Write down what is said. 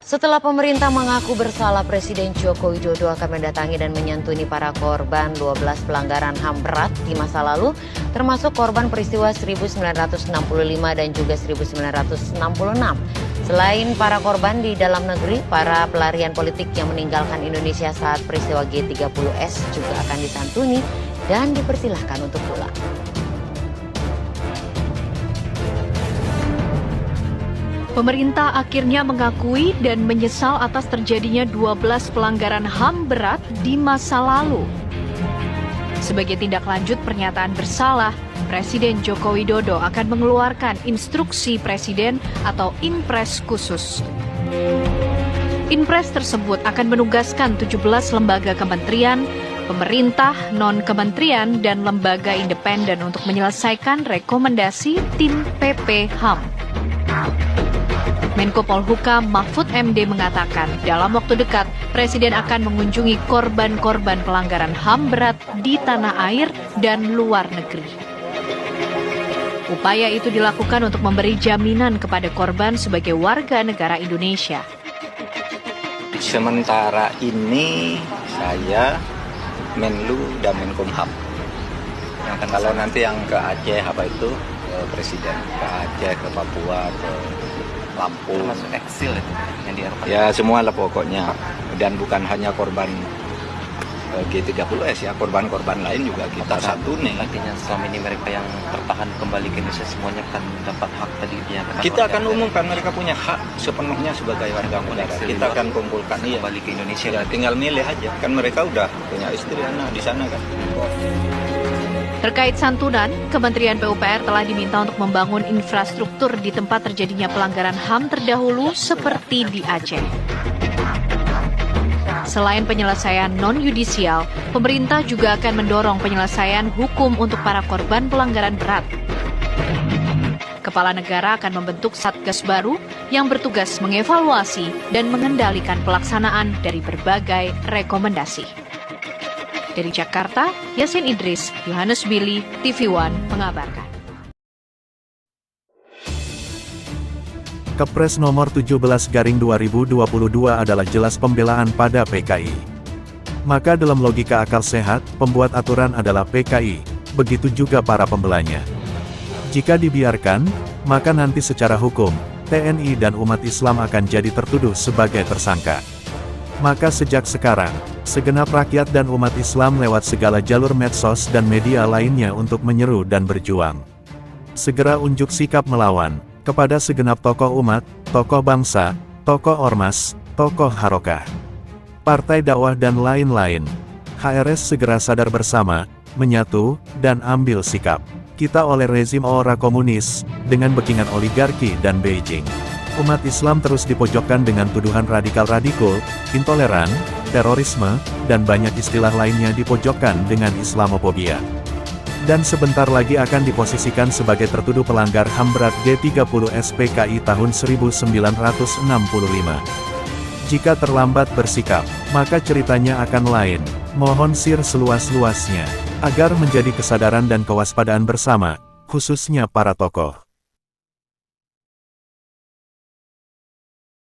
Setelah pemerintah mengaku bersalah, Presiden Joko Widodo akan mendatangi dan menyantuni para korban 12 pelanggaran HAM berat di masa lalu, termasuk korban peristiwa 1965 dan juga 1966. Selain para korban di dalam negeri, para pelarian politik yang meninggalkan Indonesia saat peristiwa G30S juga akan disantuni dan dipersilahkan untuk pulang. Pemerintah akhirnya mengakui dan menyesal atas terjadinya 12 pelanggaran HAM berat di masa lalu. Sebagai tindak lanjut pernyataan bersalah, Presiden Joko Widodo akan mengeluarkan instruksi Presiden atau Inpres khusus. Inpres tersebut akan menugaskan 17 lembaga kementerian, pemerintah, non-kementerian, dan lembaga independen untuk menyelesaikan rekomendasi tim PP HAM. Menko Polhukam Mahfud MD mengatakan dalam waktu dekat Presiden akan mengunjungi korban-korban pelanggaran HAM berat di tanah air dan luar negeri. Upaya itu dilakukan untuk memberi jaminan kepada korban sebagai warga negara Indonesia. Sementara ini saya Menlu dan Menkumham. Kalau nanti yang ke Aceh apa itu Presiden, ke Aceh, ke Papua, ke Lampung, termasuk eksil yang diharapkan. Ya semua lah pokoknya, dan bukan hanya korban G30S ya, korban-korban lain juga kita santuni. Artinya selama ini mereka yang tertahan kembali ke Indonesia semuanya akan dapat hak tadinya. Kita akan umumkan mereka punya hak sepenuhnya sebagai warga negara. Kita akan kumpulkan kembali ke Indonesia. Ya, tinggal milih aja, kan mereka udah punya istri anak di sana kan. Terkait santunan, Kementerian PUPR telah diminta untuk membangun infrastruktur di tempat terjadinya pelanggaran HAM terdahulu seperti di Aceh. Selain penyelesaian non-yudisial, pemerintah juga akan mendorong penyelesaian hukum untuk para korban pelanggaran berat. Kepala negara akan membentuk Satgas baru yang bertugas mengevaluasi dan mengendalikan pelaksanaan dari berbagai rekomendasi. Dari Jakarta, Yasin Idris, Yohanes Billy, TV One mengabarkan. Kepres nomor 17/2022 adalah jelas pembelaan pada PKI. Maka dalam logika akal sehat, pembuat aturan adalah PKI, begitu juga para pembelanya. Jika dibiarkan, maka nanti secara hukum, TNI dan umat Islam akan jadi tertuduh sebagai tersangka. Maka sejak sekarang, segenap rakyat dan umat Islam lewat segala jalur medsos dan media lainnya untuk menyeru dan berjuang. Segera unjuk sikap melawan, kepada segenap tokoh umat, tokoh bangsa, tokoh ormas, tokoh harokah, partai dakwah dan lain-lain. HRS segera sadar bersama, menyatu, dan ambil sikap. Kita oleh rezim ora komunis, dengan backingan oligarki dan Beijing. Umat Islam terus dipojokkan dengan tuduhan radikal-radikal, intoleran, terorisme, dan banyak istilah lainnya dipojokkan dengan Islamofobia. Dan sebentar lagi akan diposisikan sebagai tertuduh pelanggar HAM berat G30S PKI tahun 1965. Jika terlambat bersikap, maka ceritanya akan lain. Mohon sir seluas-luasnya, agar menjadi kesadaran dan kewaspadaan bersama, khususnya para tokoh.